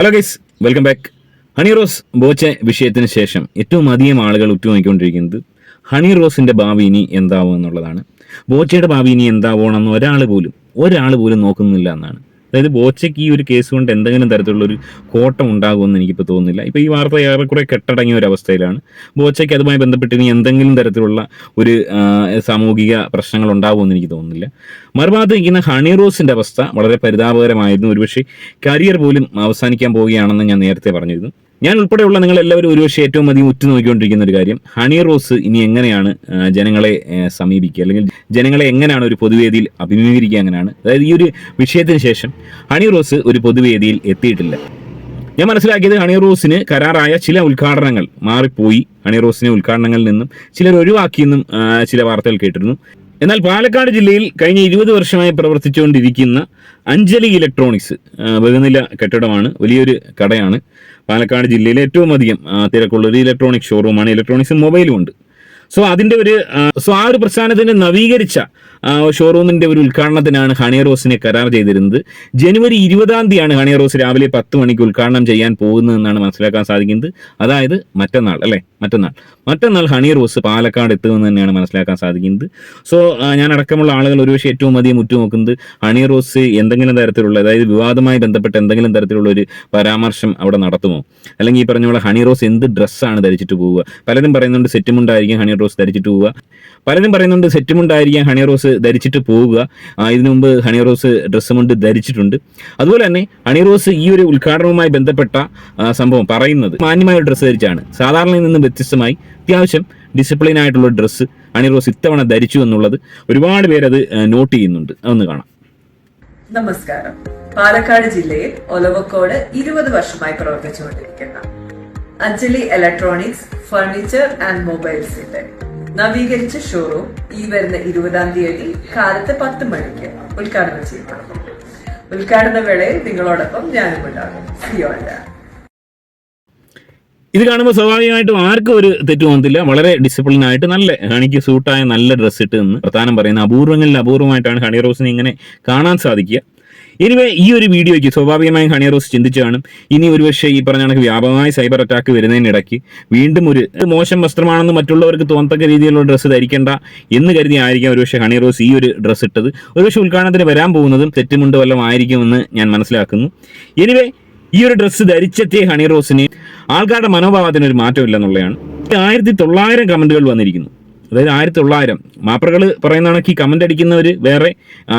Hello guys, welcome back. Honey Rose Boche വിഷയത്തിന് ശേഷം ഏറ്റവും അധികം ആളുകൾ ഉറ്റുനോക്കിക്കൊണ്ടിരിക്കുന്നത് ഹണി റോസിന്റെ ഭാവി ഇനി എന്താവും എന്നുള്ളതാണ്. ബോച്ചയുടെ ഭാവി ഇനി എന്താവണമെന്ന് ഒരാൾ പോലും നോക്കുന്നില്ല എന്നാണ്. അതായത് ബോച്ചയ്ക്ക് ഈ ഒരു കേസ് കൊണ്ട് എന്തെങ്കിലും തരത്തിലുള്ളൊരു കോട്ടം ഉണ്ടാകുമെന്ന് എനിക്കിപ്പോൾ തോന്നുന്നില്ല. ഇപ്പോൾ ഈ വാർത്ത ഏറെക്കുറെ കെട്ടടങ്ങിയ ഒരു അവസ്ഥയിലാണ്. ബോച്ചയ്ക്ക് അതുമായി ബന്ധപ്പെട്ട് ഇനി എന്തെങ്കിലും തരത്തിലുള്ള ഒരു സാമൂഹിക പ്രശ്നങ്ങൾ ഉണ്ടാകുമെന്ന് എനിക്ക് തോന്നുന്നില്ല. മറുഭാഗത്ത് നിൽക്കുന്ന ഹണി റോസിൻ്റെ അവസ്ഥ വളരെ പരിതാപകരമായിരുന്നു. ഒരുപക്ഷെ കരിയർ പോലും അവസാനിക്കാൻ പോവുകയാണെന്ന് ഞാൻ നേരത്തെ പറഞ്ഞിരുന്നു. ഞാൻ ഉൾപ്പെടെയുള്ള നിങ്ങളെല്ലാവരും ഒരുപക്ഷെ ഏറ്റവും അധികം ഉറ്റുനോക്കിക്കൊണ്ടിരിക്കുന്ന ഒരു കാര്യം, ഹണി റോസ് ഇനി എങ്ങനെയാണ് ജനങ്ങളെ സമീപിക്കുക, അല്ലെങ്കിൽ ജനങ്ങളെ എങ്ങനെയാണ് ഒരു പൊതുവേദിയിൽ അഭിമുഖീകരിക്കുക. അങ്ങനെയാണ്, അതായത് ഈ ഒരു വിഷയത്തിന് ശേഷം ഹണി റോസ് ഒരു പൊതുവേദിയിൽ എത്തിയിട്ടില്ല. ഞാൻ മനസ്സിലാക്കിയത് ഹണി റോസിന് കരാറായ ചില ഉദ്ഘാടനങ്ങൾ മാറിപ്പോയി. ഹണി റോസിനെ ഉദ്ഘാടനങ്ങളിൽ നിന്നും ചിലർ ഒഴിവാക്കിയെന്നും ചില വാർത്തകൾ കേട്ടിരുന്നു. എന്നാൽ പാലക്കാട് ജില്ലയിൽ കഴിഞ്ഞ 20 വർഷമായി പ്രവർത്തിച്ചുകൊണ്ടിരിക്കുന്ന അഞ്ജലി ഇലക്ട്രോണിക്സ് ബഹുനില കെട്ടിടമാണ്, വലിയൊരു കടയാണ്. പാലക്കാട് ജില്ലയിലെ ഏറ്റവും അധികം തിരക്കുള്ളൊരു ഇലക്ട്രോണിക് ഷോറൂമാണ്. ഇലക്ട്രോണിക്സും മൊബൈലും ഉണ്ട്. സോ ആ ഒരു പ്രസ്ഥാനത്തിന്റെ നവീകരിച്ച ഷോറൂമിന്റെ ഒരു ഉദ്ഘാടനത്തിനാണ് ഹണി റോസിനെ കരാർ ചെയ്തിരുന്നത്. ജനുവരി 20-ാം തീയതിയാണ് ഹണി റോസ് രാവിലെ 10 മണിക്ക് ഉദ്ഘാടനം ചെയ്യാൻ പോകുന്നതെന്നാണ് മനസ്സിലാക്കാൻ സാധിക്കുന്നത്. അതായത് മറ്റന്നാൾ ഹണി റോസ് പാലക്കാട് എത്തുമെന്ന് തന്നെയാണ് മനസ്സിലാക്കാൻ സാധിക്കുന്നത്. സോ ഞാൻ അടക്കമുള്ള ആളുകൾ ഒരുപക്ഷെ ഏറ്റവും അധികം ഉറ്റുനോക്കുന്നത് ഹണി റോസ് എന്തെങ്കിലും തരത്തിലുള്ള, അതായത് വിവാദമായി ബന്ധപ്പെട്ട് എന്തെങ്കിലും തരത്തിലുള്ള ഒരു പരാമർശം അവിടെ നടത്തുമോ, അല്ലെങ്കിൽ ഈ പറഞ്ഞ പോലെ ഹണി റോസ് എന്ത് ഡ്രസ്സാണ് ധരിച്ചിട്ട് പോവുക. പലരും പറയുന്നുണ്ട് സെറ്റുമുണ്ടായിരിക്കും ഹണി റോസ് ധരിച്ചിട്ട് പോവുക. ഇതിനു മുമ്പ് ഹണി റോസ് ഡ്രസ്സ് കൊണ്ട് ധരിച്ചിട്ടുണ്ട്. അതുപോലെ തന്നെ ഹണി റോസ് ഈ ഒരു ഉദ്ഘാടനവുമായി ബന്ധപ്പെട്ട സംഭവം പറയുന്നത് മാന്യമായ ഡ്രസ്സ് ധരിച്ചാണ്. സാധാരണയിൽ നിന്ന് വ്യത്യസ്തമായി അത്യാവശ്യം ഡിസിപ്ലിൻ ആയിട്ടുള്ള ഡ്രസ്സ് ഹണി റോസ് ഇത്തവണ ധരിച്ചു എന്നുള്ളത് ഒരുപാട് പേരത് നോട്ട് ചെയ്യുന്നുണ്ട്. അതൊന്ന് കാണാം. നമസ്കാരം. പാലക്കാട് ജില്ലയിൽ ഒലവക്കോട് 20 വർഷമായി പ്രവർത്തിച്ചുകൊണ്ടിരിക്കുന്ന അഞ്ജലി ഇലക്ട്രോണിക്സ് ഫർണിച്ചർ ആൻഡ് മൊബൈൽസിന്റെ നവീകരിച്ച ഷോറൂം ഈ വരുന്ന 20-ാം തീയതി കാലത്ത് 10 മണിക്ക് ഉദ്ഘാടനം ചെയ്യപ്പെടുന്നു. ഉദ്ഘാടന വേളയിൽ നിങ്ങളോടൊപ്പം ഞാനും ഉണ്ടാകും. ഇത് കാണുമ്പോൾ സ്വാഭാവികമായിട്ടും ആർക്കും ഒരു തെറ്റ് തോന്നത്തില്ല. വളരെ ഡിസിപ്ലിൻ ആയിട്ട് നല്ല ഹണിക്ക് സൂട്ടായ നല്ല ഡ്രസ്സ് ഇട്ട് എന്ന് പ്രധാനം പറയുന്ന അപൂർവങ്ങളിൽ അപൂർവമായിട്ടാണ് ഹണി റോസിനെ ഇങ്ങനെ കാണാൻ സാധിക്കുക. എനിവേ, ഈ ഒരു വീഡിയോയ്ക്ക് സ്വാഭാവികമായും ഹണി റോസ് ചിന്തിച്ചു കാണും, ഇനി ഒരുപക്ഷെ ഈ പറഞ്ഞ കണക്ക് വ്യാപകമായ സൈബർ അറ്റാക്ക് വരുന്നതിനിടയ്ക്ക് വീണ്ടും ഒരു മോശം വസ്ത്രമാണെന്ന് മറ്റുള്ളവർക്ക് തോന്നത്തക്ക രീതിയിലുള്ള ഡ്രസ്സ് ധരിക്കേണ്ട എന്ന് കരുതി ആയിരിക്കാം ഒരുപക്ഷെ ഹണി റോസ് ഈ ഒരു ഡ്രസ്സ് ഇട്ടത്. ഒരുപക്ഷെ ഉദ്ഘാടനത്തിന് വരാൻ പോകുന്നതും തെറ്റുമുണ്ട് വല്ലതും ആയിരിക്കുമെന്ന് ഞാൻ മനസ്സിലാക്കുന്നു. എനിവേ, ഈ ഒരു ഡ്രസ്സ് ധരിച്ചെത്തിയ ഹണി റോസിന് ആൾക്കാരുടെ മനോഭാവത്തിനൊരു മാറ്റമില്ല എന്നുള്ളതാണ്. 1900 കമന്റുകൾ വന്നിരിക്കുന്നു. അതായത് 1900 മാപ്രകൾ പറയുന്ന കണക്ക് ഈ കമന്റ് അടിക്കുന്നവർ വേറെ,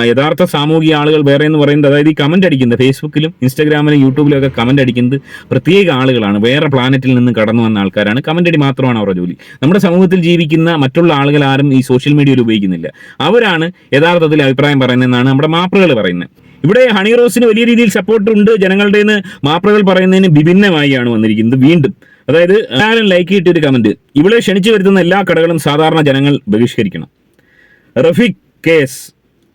യഥാർത്ഥ സാമൂഹിക ആളുകൾ വേറെ എന്ന് പറയുന്നത്, അതായത് ഈ കമന്റ് അടിക്കുന്നത് ഫേസ്ബുക്കിലും ഇൻസ്റ്റാഗ്രാമിലും യൂട്യൂബിലും ഒക്കെ കമന്റ് അടിക്കുന്നത് പ്രത്യേക ആളുകളാണ്, വേറെ പ്ലാനറ്റിൽ നിന്ന് കടന്നു വന്ന ആൾക്കാരാണ്. കമന്റ് അടി മാത്രമാണ് അവരുടെ ജോലി. നമ്മുടെ സമൂഹത്തിൽ ജീവിക്കുന്ന മറ്റുള്ള ആളുകൾ ആരും ഈ സോഷ്യൽ മീഡിയയിൽ ഉപയോഗിക്കുന്നില്ല. അവരാണ് യഥാർത്ഥത്തിൽ അഭിപ്രായം പറയുന്നതെന്നാണ് നമ്മുടെ മാപ്രകൾ പറയുന്നത്. ഇവിടെ ഹണി റോസിന് വലിയ രീതിയിൽ സപ്പോർട്ടുണ്ട് ജനങ്ങളുടെ നിന്ന്. മാപ്രകൾ പറയുന്നതിന് വിഭിന്നമായാണ് വന്നിരിക്കുന്നത് വീണ്ടും. അതായത് ആരും ലൈക്ക് കിട്ടിയൊരു കമന്റ്, ഇവിടെ ക്ഷണിച്ചു വരുത്തുന്ന എല്ലാ കടകളും സാധാരണ ജനങ്ങൾ ബഹിഷ്കരിക്കണം. റഫീഖ് കേസ്,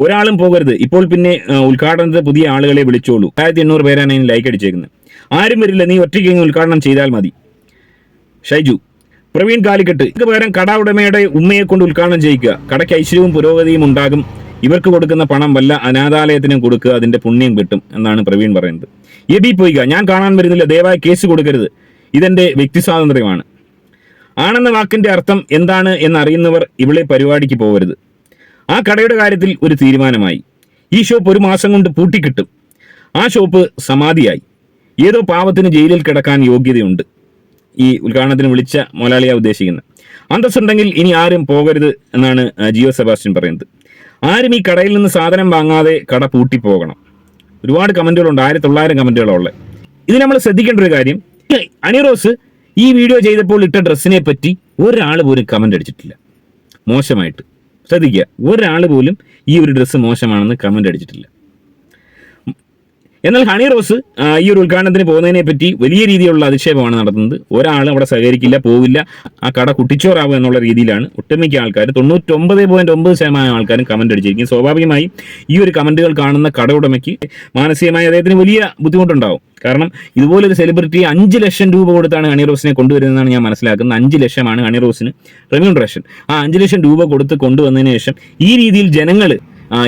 ഒരാളും പോകരുത്, ഇപ്പോൾ പിന്നെ ഉദ്ഘാടനത്തിന് പുതിയ ആളുകളെ വിളിച്ചോളൂ. 1800 പേരാണ് അതിന് ലൈക്ക് അടിച്ചേക്കുന്നത്. ആരും വരില്ല, നീ ഒറ്റയ്ക്ക് ഉദ്ഘാടനം ചെയ്താൽ മതി. ഷൈജു. പ്രവീൺ കാലിക്കട്ട്, ഇതിന് പകരം കട ഉടമയുടെ ഉമ്മയെ കൊണ്ട് ഉദ്ഘാടനം ചെയ്യിക്കുക, കടയ്ക്ക് ഐശ്വര്യവും പുരോഗതിയും ഉണ്ടാകും. ഇവർക്ക് കൊടുക്കുന്ന പണം വല്ല അനാഥാലയത്തിനും കൊടുക്കുക, അതിന്റെ പുണ്യം കിട്ടും എന്നാണ് പ്രവീൺ പറയുന്നത്. എബി പോയിക, ഞാൻ കാണാൻ വരുന്നില്ല, ദയവായി കേസ് കൊടുക്കരുത്, ഇതെന്റെ വ്യക്തി സ്വാതന്ത്ര്യമാണ്. ആണെന്ന വാക്കിന്റെ അർത്ഥം എന്താണ് എന്നറിയുന്നവർ ഇവിടെ പരിപാടിക്ക് പോകരുത്. ആ കടയുടെ കാര്യത്തിൽ ഒരു തീരുമാനമായി. ഈ ഷോപ്പ് 1 മാസം കൊണ്ട് പൂട്ടിക്കിട്ടും. ആ ഷോപ്പ് സമാധിയായി. ഏതോ പാവത്തിന് ജയിലിൽ കിടക്കാൻ യോഗ്യതയുണ്ട്. ഈ ഉദ്ഘാടനത്തിന് വിളിച്ച മുതലാളിയാ ഉദ്ദേശിക്കുന്നത്. അന്തസ്സുണ്ടെങ്കിൽ ഇനി ആരും പോകരുത് എന്നാണ് ജിയോ സെബാസ്റ്റ്യൻ പറയുന്നത്. ആരും ഈ കടയിൽ നിന്ന് സാധനം വാങ്ങാതെ കട പൂട്ടിപ്പോകണം. ഒരുപാട് കമന്റുകളുണ്ട്, 1900 കമന്റുകളുള്ളത്. ഇത് നമ്മൾ ശ്രദ്ധിക്കേണ്ട ഒരു കാര്യം, ഹണി റോസ് ഈ വീഡിയോ ചെയ്തപ്പോൾ ഇട്ട ഡ്രസ്സിനെ പറ്റി ഒരാൾ പോലും കമന്റ് അടിച്ചിട്ടില്ല മോശമായിട്ട്. ശ്രദ്ധിക്കുക, ഒരാൾ പോലും ഈ ഒരു ഡ്രസ്സ് മോശമാണെന്ന് കമന്റ് അടിച്ചിട്ടില്ല. എന്നാൽ ഹണി റോസ് ഈ ഒരു ഉദ്ഘാടനത്തിന് പോകുന്നതിനെ പറ്റി വലിയ രീതിയിലുള്ള അധിക്ഷേപമാണ് നടത്തുന്നത്. ഒരാൾ അവിടെ സഹകരിക്കില്ല, പോവില്ല, ആ കട കുട്ടിച്ചോറാവും എന്നുള്ള രീതിയിലാണ് ഒട്ടുമിക്ക ആൾക്കാർ, 99.9% ആൾക്കാരും കമന്റ് അടിച്ചിരിക്കും. സ്വാഭാവികമായും ഈ ഒരു കമന്റുകൾ കാണുന്ന കട ഉടമയ്ക്ക് മാനസികമായി അദ്ദേഹത്തിന് വലിയ ബുദ്ധിമുട്ടുണ്ടാവും. കാരണം ഇതുപോലൊരു സെലിബ്രിറ്റി 5 ലക്ഷം രൂപ കൊടുത്താണ് ഹണി റോസിനെ കൊണ്ടുവരുന്നതെന്നാണ് ഞാൻ മനസ്സിലാക്കുന്നത്. 5 ലക്ഷമാണ് ഹണി റോസിന് റെമ്യൂണറേഷൻ. ആ 5 ലക്ഷം രൂപ കൊടുത്ത് കൊണ്ടുവന്നതിന് ശേഷം ഈ രീതിയിൽ ജനങ്ങൾ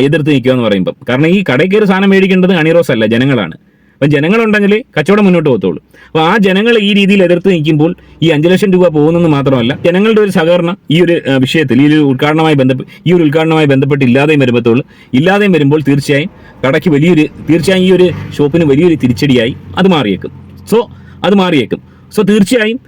എതിർത്ത് നിൽക്കുക എന്ന് പറയുമ്പം, കാരണം ഈ കടയിൽ കയറി സാധനം മേടിക്കേണ്ടത് ഹണി റോസ് അല്ല, ജനങ്ങളാണ്. അപ്പം ജനങ്ങളുണ്ടെങ്കിൽ കച്ചവടം മുന്നോട്ട് പോകത്തുള്ളൂ. അപ്പോൾ ആ ജനങ്ങൾ ഈ രീതിയിൽ എതിർത്ത് നിൽക്കുമ്പോൾ ഈ 5 ലക്ഷം രൂപ പോകുന്നെന്ന് മാത്രമല്ല, ജനങ്ങളുടെ ഒരു സഹകരണം ഈ ഒരു വിഷയത്തിൽ ഈ ഒരു ഉദ്ഘാടനവുമായി ബന്ധപ്പെട്ട് ഇല്ലാതെയും വരുമ്പോൾ തീർച്ചയായും കടയ്ക്ക് തീർച്ചയായും ഈ ഒരു ഷോപ്പിന് വലിയൊരു തിരിച്ചടിയായി അത് മാറിയേക്കും. സോ തീർച്ചയായും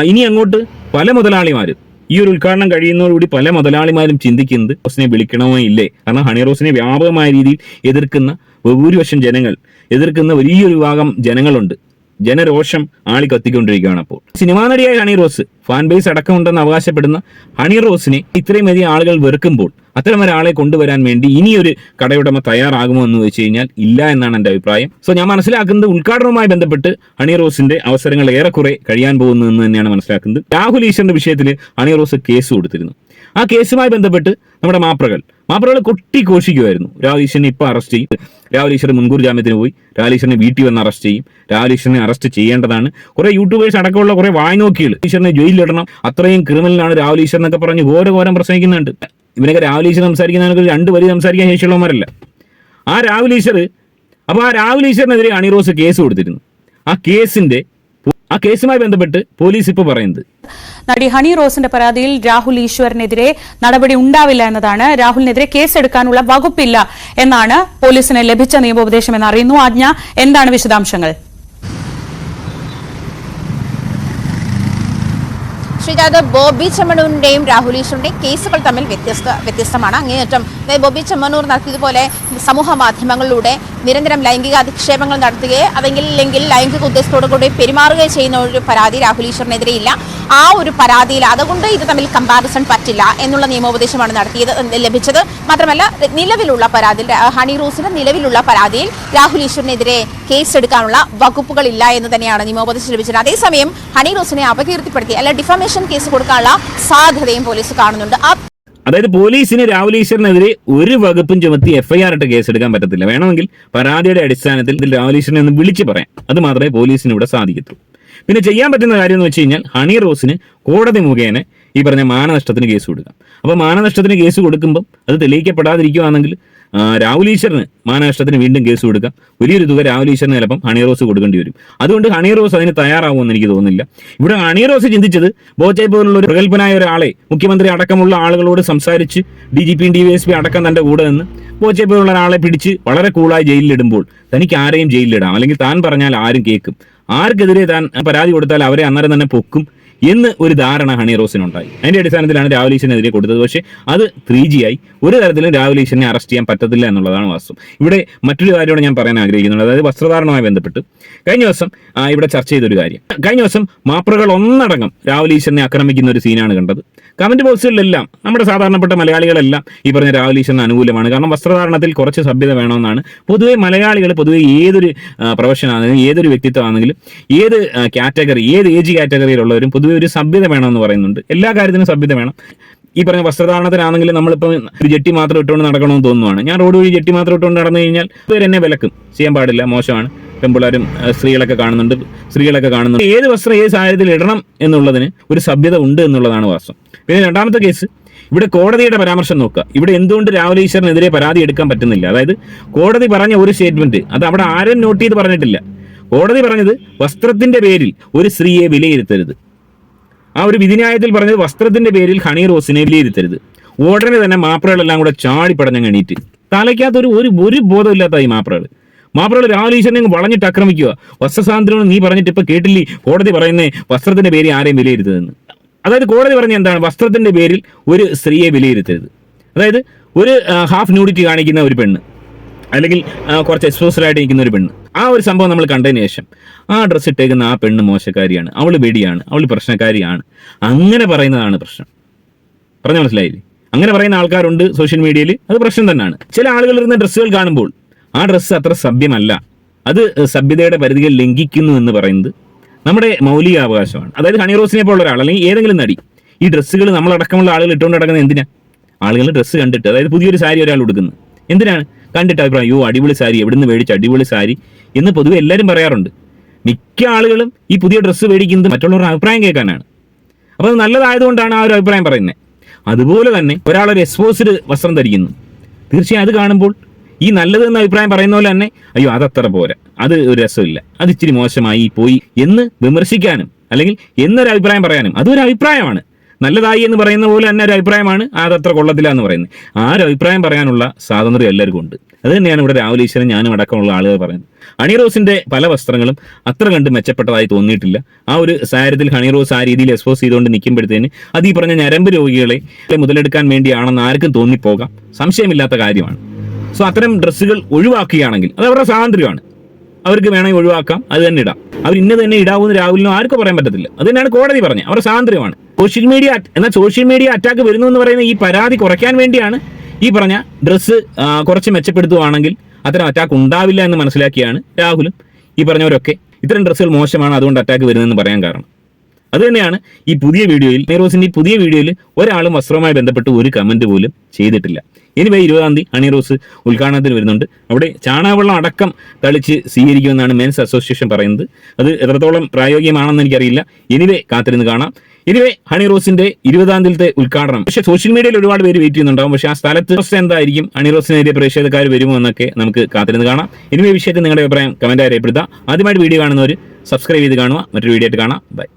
ഇനി അങ്ങോട്ട് പല മുതലാളിമാരും ഈ ഒരു ഉദ്ഘാടനം കഴിയുന്നതോടുകൂടി പല മുതലാളിമാരും ചിന്തിക്കുന്നത് റോസിനെ വിളിക്കണമോ ഇല്ലേ. കാരണം ഹണി റോസിനെ വ്യാപകമായ രീതിയിൽ എതിർക്കുന്ന ഭൂരിപക്ഷം ജനങ്ങൾ, എതിർക്കുന്ന വലിയൊരു വിഭാഗം ജനങ്ങളുണ്ട്. ജനരോഷം ആളി കത്തിക്കൊണ്ടിരിക്കുകയാണ്. അപ്പോൾ സിനിമാ നടിയായ ഹണി റോസ്, ഫാൻ ബേസ് അടക്കമുണ്ടെന്ന് അവകാശപ്പെടുന്ന ഹണി റോസിനെ ഇത്രയും വലിയ ആളുകൾ വെറുക്കുമ്പോൾ അത്തരം ഒരാളെ കൊണ്ടുവരാൻ വേണ്ടി ഇനിയൊരു കടയുടമ തയ്യാറാകുമോ എന്ന് വെച്ച് കഴിഞ്ഞാൽ ഇല്ല എന്നാണ് എൻ്റെ അഭിപ്രായം. സോ ഞാൻ മനസ്സിലാക്കുന്നത് ഉദ്ഘാടനവുമായി ബന്ധപ്പെട്ട് ഹണി റോസിന്റെ അവസരങ്ങൾ ഏറെക്കുറെ കഴിയാൻ പോകുന്നു എന്ന് തന്നെയാണ് മനസ്സിലാക്കുന്നത്. രാഹുൽ ഈശ്വറിന്റെ വിഷയത്തിൽ ഹണി റോസ് കേസ് കൊടുത്തിരുന്നു. ആ കേസുമായി ബന്ധപ്പെട്ട് നമ്മുടെ മാപ്രകൾ കൊട്ടിഘോഷിക്കുമായിരുന്നു. രാഹുൽ ഈശ്വറിനെ ഇപ്പോൾ അറസ്റ്റ് ചെയ്യും, രാഹുൽ ഈശ്വർ മുൻകൂർ ജാമ്യത്തിന് പോയി, രാഹുൽ ഈശ്വറിനെ വീട്ടിൽ വന്ന് അറസ്റ്റ് ചെയ്യും, രാഹുൽ ഈശ്വറിനെ അറസ്റ്റ് ചെയ്യേണ്ടതാണ്. കുറെ യൂട്യൂബേഴ്സ് അടക്കമുള്ള കുറെ വായ്നോക്കികൾ ഈശ്വറിനെ ജയിലിലിടണം, അത്രയും ക്രിമിനലാണ് രാഹുൽ ഈശ്വർ എന്നൊക്കെ പറഞ്ഞ് ഘോരം പ്രസംഗിക്കുന്നുണ്ട്. ഇവനൊക്കെ രാഹുൽ ഈശ്വർ സംസാരിക്കുന്നവർക്ക് 2 വരി സംസാരിക്കാൻ ശേഷിയുള്ളവന്മാരല്ല. ആ രാഹുൽ ഈശ്വറിനെതിരെ ഹണി റോസ് കേസ് കൊടുത്തിരുന്നു. ആ കേസുമായി ബന്ധപ്പെട്ട് പോലീസ് ഇപ്പോൾ പറയുന്നത്, നടി ഹണി റോസിന്റെ പരാതിയിൽ രാഹുൽ ഈശ്വറിനെതിരെ നടപടി ഉണ്ടാവില്ല എന്നതാണ്. രാഹുലിനെതിരെ കേസെടുക്കാനുള്ള വകുപ്പില്ല എന്നാണ് പോലീസിന് ലഭിച്ച നിയമോപദേശം എന്നറിയുന്നു. ആജ്ഞ, എന്താണ് വിശദാംശങ്ങൾ? ശ്രീജാത്, ബോബി ചെമ്മണൂരിന്റെയും രാഹുൽ ഈശ്വറിന്റെയും കേസുകൾ തമ്മിൽ വ്യത്യസ്തമാണ്. അങ്ങേയറ്റം ബോബി ചെമ്മണൂർ നടത്തിയതുപോലെ സമൂഹ മാധ്യമങ്ങളിലൂടെ നിരന്തരം ലൈംഗിക അധിക്ഷേപങ്ങൾ നടത്തുകയോ അല്ലെങ്കിൽ ലൈംഗിക ഉദ്ദേശത്തോടുകൂടി പെരുമാറുകയോ ചെയ്യുന്ന ഒരു പരാതി രാഹുൽ ഈശ്വറിനെതിരെ ഇല്ല. ആ ഒരു പരാതിയിൽ അതുകൊണ്ട് ഇത് തമ്മിൽ കമ്പാരിസൺ പറ്റില്ല എന്നുള്ള നിയമോപദേശമാണ് ലഭിച്ചത്. മാത്രമല്ല, നിലവിലുള്ള പരാതിയിൽ ഹണി റോസിന്റെ നിലവിലുള്ള പരാതിയിൽ രാഹുൽ ഈശ്വറിനെതിരെ കേസെടുക്കാനുള്ള വകുപ്പുകളില്ല എന്ന് തന്നെയാണ് നിയമോപദേശം ലഭിച്ചത്. അതേസമയം ഹണി റോസിനെ അപകീർത്തിപ്പെടുത്തി ഡിഫമേഷൻ കേസ് കൊടുക്കാനുള്ള സാധ്യതയും പോലീസ് കാണുന്നുണ്ട്. അതായത് പോലീസിന് രാഹുൽ ഈശ്വറിനെതിരെ ഒരു വകുപ്പും ചുമത്തി FIR ഇട്ട് കേസെടുക്കാൻ പറ്റത്തില്ല. വേണമെങ്കിൽ പരാതിയുടെ അടിസ്ഥാനത്തിൽ രാഹുൽ ഈശ്വറിനെ ഒന്ന് വിളിച്ച് പറയാം. അത് മാത്രമേ പോലീസിന് ഇവിടെ സാധിക്കത്തുള്ളൂ. പിന്നെ ചെയ്യാൻ പറ്റുന്ന കാര്യം എന്ന് വെച്ച് കഴിഞ്ഞാൽ ഹണി റോസിന് കോടതി മുഖേന ഈ പറഞ്ഞ മാനനഷ്ടത്തിന് കേസ് കൊടുക്കാം. അപ്പോൾ മാനനഷ്ടത്തിന് കേസ് കൊടുക്കുമ്പോൾ അത് തെളിയിക്കപ്പെടാതിരിക്കുകയാണെങ്കിൽ രാഹുൽ ഈശ്വറിന് മാനനഷ്ടത്തിന് വീണ്ടും കേസ് കൊടുക്കാം. വലിയൊരു തുക രാഹുൽ ഈശ്വറിന് ചിലപ്പം ഹണി റോസ് കൊടുക്കേണ്ടി വരും. അതുകൊണ്ട് ഹണി റോസ് അതിന് തയ്യാറാവുമെന്ന് എനിക്ക് തോന്നുന്നില്ല. ഇവിടെ ഹണി റോസ് ചിന്തിച്ചത് ബോച്ചായി പോലുള്ള ഒരു പ്രഗത്ഭനായ ഒരാളെ, മുഖ്യമന്ത്രി അടക്കമുള്ള ആളുകളോട് സംസാരിച്ച് DGP DYSP അടക്കം തന്റെ കൂടെ നിന്ന് ബോച്ചായി പോലുള്ള ഒരാളെ പിടിച്ച് വളരെ കൂളായി ജയിലിലിടുമ്പോൾ തനിക്ക് ആരെയും ജയിലിലിടാം, അല്ലെങ്കിൽ താൻ പറഞ്ഞാൽ ആരും കേൾക്കും, ആർക്കെതിരെ താൻ പരാതി കൊടുത്താൽ അവരെ അന്നേരം തന്നെ പൊക്കും എന്ന് ഒരു ധാരണ ഹണി റോസിനുണ്ടായി. അതിന്റെ അടിസ്ഥാനത്തിലാണ് രാഹുൽ ഈശ്വറിനെതിരെ കൊടുത്തത്. പക്ഷേ അത് 3G ആയി. ഒരു തരത്തിലും രാഹുൽ ഈശ്വറിനെ അറസ്റ്റ് ചെയ്യാൻ പറ്റത്തില്ല എന്നുള്ളതാണ് വാസ്തവം. ഇവിടെ മറ്റൊരു കാര്യമാണ് ഞാൻ പറയാൻ ആഗ്രഹിക്കുന്നത്. അതായത് വസ്ത്രധാരണവുമായി ബന്ധപ്പെട്ട് കഴിഞ്ഞ ദിവസം ഇവിടെ ചർച്ച ചെയ്തൊരു കാര്യം. കഴിഞ്ഞ ദിവസം മാപ്രകൾ ഒന്നടങ്കം രാഹുൽ ഈശ്വറിനെ ആക്രമിക്കുന്ന ഒരു സീനാണ് കണ്ടത്. കമന്റ് ബോക്സുകളിലെല്ലാം നമ്മുടെ സാധാരണപ്പെട്ട മലയാളികളെല്ലാം ഈ പറഞ്ഞ രാഹുൽ ഈശ്വറിന് അനുകൂലമാണ്. കാരണം വസ്ത്രധാരണത്തിൽ കുറച്ച് സഭ്യത വേണമെന്നാണ് പൊതുവെ മലയാളികൾ, പൊതുവെ ഏതൊരു പ്രൊഫഷൻ ആണെങ്കിലും ഏതൊരു വ്യക്തിത്വം ആണെങ്കിലും ഏത് കാറ്റഗറി, ഏത് ഏജ് കാറ്റഗറിയിലുള്ളവരും പൊതുവെ ഒരു സഭ്യത വേണമെന്ന് പറയുന്നുണ്ട്. എല്ലാ കാര്യത്തിനും സഭ്യത വേണം. ഈ പറഞ്ഞ വസ്ത്രധാരണത്തിനാണെങ്കിലും നമ്മളിപ്പോൾ ഒരു ജെട്ടി മാത്രം ഇട്ടുകൊണ്ട് നടക്കണമെന്ന് തോന്നുവാണ്. ഞാൻ റോഡ് വഴി ജെട്ടി മാത്രം ഇട്ടുകൊണ്ട് നടന്നു കഴിഞ്ഞാൽ എന്നെ വിലക്കും, ചെയ്യാൻ പാടില്ല, മോശമാണ്. പെൺപിള്ളേരും സ്ത്രീകളൊക്കെ കാണുന്നുണ്ട്. ഏത് വസ്ത്രം ഏത് സാഹചര്യത്തിൽ ഇടണം എന്നുള്ളതിന് ഒരു സഭ്യത ഉണ്ട് എന്നുള്ളതാണ് വാസ്തവം. പിന്നെ രണ്ടാമത്തെ കേസ്, ഇവിടെ കോടതിയുടെ പരാമർശം നോക്കുക. ഇവിടെ എന്തുകൊണ്ട് രാഹുൽ ഈശ്വറിനെതിരെ പരാതി എടുക്കാൻ പറ്റുന്നില്ല? അതായത് കോടതി പറഞ്ഞ ഒരു സ്റ്റേറ്റ്മെന്റ് അത് അവിടെ ആരും നോട്ട് ചെയ്ത് പറഞ്ഞിട്ടില്ല. കോടതി പറഞ്ഞത് വസ്ത്രത്തിന്റെ പേരിൽ ഒരു സ്ത്രീയെ വിലയിരുത്തരുത്. ആ ഒരു വിധിന്യായത്തിൽ പറഞ്ഞത് വസ്ത്രത്തിന്റെ പേരിൽ ഹണി റോസിനെ വിലയിരുത്തരുത്. ഉടനെ തന്നെ മാപ്രകളെല്ലാം കൂടെ ചാടിപ്പടഞ്ഞങ്ങ് എണീറ്റ് തലയ്ക്കകത്തൊരു ഒരു ബോധമില്ലാത്ത ഈ മാപ്രകൾ രാഹുൽ ഈശ്വറിനെ വളഞ്ഞിട്ട് ആക്രമിക്കുക. വസ്ത്രസ്വാതന്ത്ര്യം നീ പറഞ്ഞിട്ട് ഇപ്പൊ കേട്ടില്ലേ കോടതി പറയുന്നേ വസ്ത്രത്തിന്റെ പേരിൽ ആരെയും വിലയിരുത്തരുതെന്ന്. അതായത് കോടതി പറഞ്ഞ എന്താണ്? വസ്ത്രത്തിന്റെ പേരിൽ ഒരു സ്ത്രീയെ വിലയിരുത്തരുത്. അതായത് ഒരു ഹാഫ് ന്യൂഡിറ്റി കാണിക്കുന്ന ഒരു പെണ്ണ്, അല്ലെങ്കിൽ കുറച്ച് എക്സ്പോസ്ഡ് ആയിട്ട് നിൽക്കുന്ന ഒരു പെണ്ണ്, ആ ഒരു സംഭവം നമ്മൾ കണ്ടതിന് ശേഷം ആ ഡ്രസ്സ് ഇട്ടേക്കുന്ന ആ പെണ്ണ് മോശക്കാരിയാണ്, അവൾ വെടിയാണ്, അവൾ പ്രശ്നക്കാരിയാണ്, അങ്ങനെ പറയുന്നതാണ് പ്രശ്നം. പറഞ്ഞ മനസ്സിലായില്ലേ? അങ്ങനെ പറയുന്ന ആൾക്കാരുണ്ട് സോഷ്യൽ മീഡിയയിൽ. അത് പ്രശ്നം തന്നെയാണ്. ചില ആളുകൾ ഇരുന്ന ഡ്രസ്സുകൾ കാണുമ്പോൾ ആ ഡ്രസ്സ് അത്ര സഭ്യമല്ല, അത് സഭ്യതയുടെ പരിധികൾ ലംഘിക്കുന്നു എന്ന് പറയുന്നത് നമ്മുടെ മൗലിക അവകാശമാണ്. അതായത് ഹണി റോസിനെ പോലുള്ള ഒരാൾ, അല്ലെങ്കിൽ ഏതെങ്കിലും നടി ഈ ഡ്രസ്സുകൾ നമ്മളടക്കമുള്ള ആളുകൾ ഇട്ടുകൊണ്ട് നടക്കുന്നത് എന്തിനാ? ആളുകൾ ഡ്രസ്സ് കണ്ടിട്ട്, അതായത് പുതിയൊരു സാരി ഒരാൾ ഉടുക്കുന്നു, എന്തിനാണ്? കണ്ടിട്ട് അഭിപ്രായം, അയ്യോ അടിപൊളി സാരി, എവിടുന്ന് മേടിച്ച അടിപൊളി സാരി എന്ന് പൊതുവെ എല്ലാവരും പറയാറുണ്ട്. മിക്ക ആളുകളും ഈ പുതിയ ഡ്രസ്സ് മേടിക്കുന്നത് മറ്റുള്ളവരുടെ അഭിപ്രായം കേൾക്കാനാണ്. അപ്പോൾ അത് നല്ലതായതുകൊണ്ടാണ് ആ ഒരു അഭിപ്രായം പറയുന്നത്. അതുപോലെ തന്നെ ഒരാളൊരു എക്സ്പോസ്ഡ് വസ്ത്രം ധരിക്കുന്നു, തീർച്ചയായും അത് കാണുമ്പോൾ ഈ നല്ലത് എന്ന അഭിപ്രായം പറയുന്ന പോലെ തന്നെ അയ്യോ അതത്ര പോരാ, അത് ഒരു രസമില്ല, അത് ഇച്ചിരി മോശമായി പോയി എന്ന് വിമർശിക്കാനും അല്ലെങ്കിൽ എന്നൊരു അഭിപ്രായം പറയാനും അതൊരു അഭിപ്രായമാണ്. നല്ലതായി എന്ന് പറയുന്ന പോലെ തന്നെ ഒരു അഭിപ്രായമാണ് അതത്ര കൊള്ളത്തില്ല എന്ന് പറയുന്നത്. ആ ഒരു അഭിപ്രായം പറയാനുള്ള സ്വാതന്ത്ര്യം എല്ലാവർക്കും ഉണ്ട്. അത് തന്നെയാണ് ഇവിടെ രാഹുൽ ഈശ്വരൻ ഞാനും അടക്കമുള്ള ആളുകൾ പറയുന്നത്. ഹണി റോസിന്റെ പല വസ്ത്രങ്ങളും അത്ര കണ്ട് മെച്ചപ്പെട്ടതായി തോന്നിയിട്ടില്ല. ആ ഒരു സാഹചര്യത്തിൽ ഹണി റോസ് ആ രീതിയിൽ എക്സ്പോസ് ചെയ്തുകൊണ്ട് നിൽക്കുമ്പോഴത്തേന് അത് ഈ പറഞ്ഞ ഞരമ്പ് രോഗികളെ മുതലെടുക്കാൻ വേണ്ടിയാണെന്ന് ആർക്കും തോന്നിപ്പോകാം, സംശയമില്ലാത്ത കാര്യമാണ്. സോ അത്തരം ഡ്രസ്സുകൾ ഒഴിവാക്കുകയാണെങ്കിൽ അത് അവരുടെ സ്വാതന്ത്ര്യമാണ്, അവർക്ക് വേണമെങ്കിൽ ഒഴിവാക്കാം, അത് തന്നെ ഇടാം. അവർ ഇന്നത് തന്നെ ഇടാവുന്ന രാഹുലിനോ ആർക്കും പറയാൻ പറ്റത്തില്ല. അത് തന്നെയാണ് കോടതി പറഞ്ഞത്, അവരുടെ സ്വാതന്ത്ര്യമാണ്. സോഷ്യൽ മീഡിയ അറ്റാക്ക് വരുന്നു എന്ന് പറയുന്ന ഈ പരാതി കുറയ്ക്കാൻ വേണ്ടിയാണ് ഈ പറഞ്ഞ ഡ്രസ്സ് കുറച്ച് മെച്ചപ്പെടുത്തുവാണെങ്കിൽ അത്തരം അറ്റാക്ക് ഉണ്ടാവില്ല എന്ന് മനസ്സിലാക്കിയാണ് രാഹുലും ഈ പറഞ്ഞവരൊക്കെ ഇത്തരം ഡ്രസ്സുകൾ മോശമാണ് അതുകൊണ്ട് അറ്റാക്ക് വരുന്നതെന്ന് പറയാൻ കാരണം. അത് തന്നെയാണ് ഈ പുതിയ വീഡിയോയിൽ, ഹണി റോസിന്റെ ഈ പുതിയ വീഡിയോയിൽ ഒരാളും വസ്ത്രവുമായി ബന്ധപ്പെട്ട് ഒരു കമന്റ് പോലും ചെയ്തിട്ടില്ല. ഇനി 20-ാം തീയതി ഹണി റോസ് ഉദ്ഘാടനത്തിന് വരുന്നുണ്ട്. അവിടെ ചാണകവെള്ളം അടക്കം തളിച്ച് സ്വീകരിക്കുമെന്നാണ് മെൻസ് അസോസിയേഷൻ പറയുന്നത്. അത് എത്രത്തോളം പ്രായോഗികമാണെന്ന് എനിക്കറിയില്ല. എനിവേ കാത്തിരുന്ന് കാണാം. എനിവേ ഹണി റോസിന്റെ 20-ാം തീയതിയിലത്തെ ഉദ്ഘാടനം പക്ഷേ സോഷ്യൽ മീഡിയയിൽ ഒരുപാട് പേര് വെയിറ്റ് ചെയ്യുന്നുണ്ടാവും. പക്ഷേ ആ സ്ഥലത്ത് എന്തായിരിക്കും, ഹണി റോസിനെതിരെ പ്രതിഷേധക്കാർ വരുമോ എന്നൊക്കെ നമുക്ക് കാത്തിരുന്ന് കാണാം. എനിവേ വിഷയത്തിൽ നിങ്ങളുടെ അഭിപ്രായം കമന്റായി രേഖപ്പെടുത്തുക. ആദ്യമായിട്ട് വീഡിയോ കാണുന്നവർ സബ്സ്ക്രൈബ് ചെയ്ത് കാണുക. മറ്റൊരു വീഡിയോ ആയിട്ട് കാണാം. ബൈ.